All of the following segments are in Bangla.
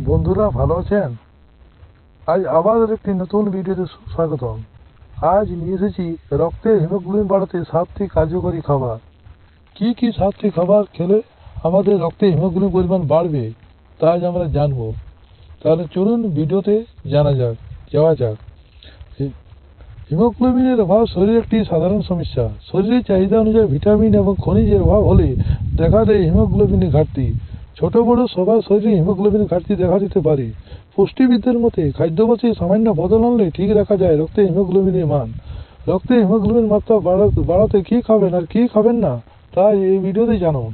বন্ধুরা ভালো আছেন? আজ আবার একটি নতুন ভিডিওতে স্বাগতম। আজ নিয়ে এসেছি রক্তে হিমোগ্লোবিন বাড়াতে 7টি কার্যকরী খাবার। কি কি 7টি খাবার খেলে আমাদের রক্তে হিমোগ্লোবিন পরিমাণ বাড়বে তা আজ আমরা জানবো। তাহলে চলুন ভিডিওতে যাওয়া যাক। হিমোগ্লোবিনের অভাব শরীরের একটি সাধারণ সমস্যা। শরীরের চাহিদা অনুযায়ী ভিটামিন এবং খনিজের অভাব হলে দেখা দেয় হিমোগ্লোবিনের ঘাটতি। ছোট বড় সবার শরীরে হিমোগ্লোবিনের ঘাটতি দেখা দিতে পারে। পুষ্টিবিদদের মতে খাদ্যাভ্যাসে সামান্য বদল আনলে ঠিক রাখা যায় রক্তে হিমোগ্লোবিনের মান। রক্তে হিমোগ্লোবিন মাত্রা বাড়াতে কী খাবেন আর কী খাবেন না তা এই ভিডিওতে জানুন।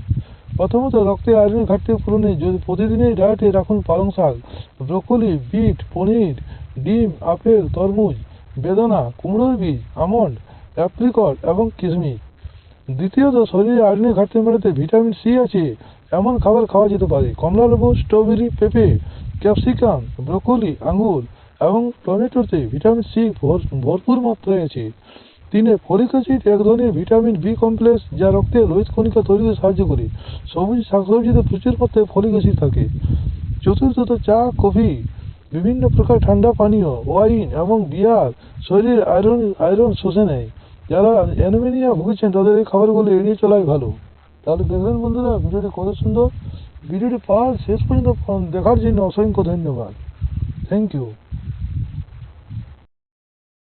প্রথমত, রক্তে আয়রনের ঘাটতি পূরণে যদি প্রতিদিনের ডায়েটে রাখুন পালং শাক, ব্রোকলি, বিট, পনির, ডিম, আপেল, তরমুজ, বেদানা, কুমড়োর বীজ, আমন্ড, অ্যাপ্রিকট এবং কিশমিশ। দ্বিতীয়ত, শরীরে আয়রনের ঘাটতি মেটাতে ভিটামিন সি আছে এমন খাবার খাওয়া যেতে পারে। কমলালেবু, স্ট্রবেরি, পেঁপে, ক্যাপসিকাম, ব্রোকলি, আঙ্গুর এবং টমেটোতে ভিটামিন সি ভরপুর মাত্রায় আছে। তিনে, ফলিক অ্যাসিড এক ধরনের ভিটামিন বি কমপ্লেক্স যা রক্তে লোহিত কণিকা তৈরিতে সাহায্য করে। সবুজ শাকসবজিতে প্রচুর মাত্রায় ফলিক অ্যাসিড থাকে। চতুর্থত, চা, কফি, বিভিন্ন প্রকার ঠান্ডা পানীয়, ওয়াইন এবং বিয়ার শরীরের আয়রন শুষে নেয়। যারা অ্যানিমিয়া ভুগছেন তাদের এই খাবারগুলো এড়িয়ে চলাই ভালো। তাহলে দেখবেন বন্ধুরা ভিডিওটি কত সুন্দর। ভিডিওটি শেষ পর্যন্ত দেখার জন্য অসংখ্য ধন্যবাদ। Thank you.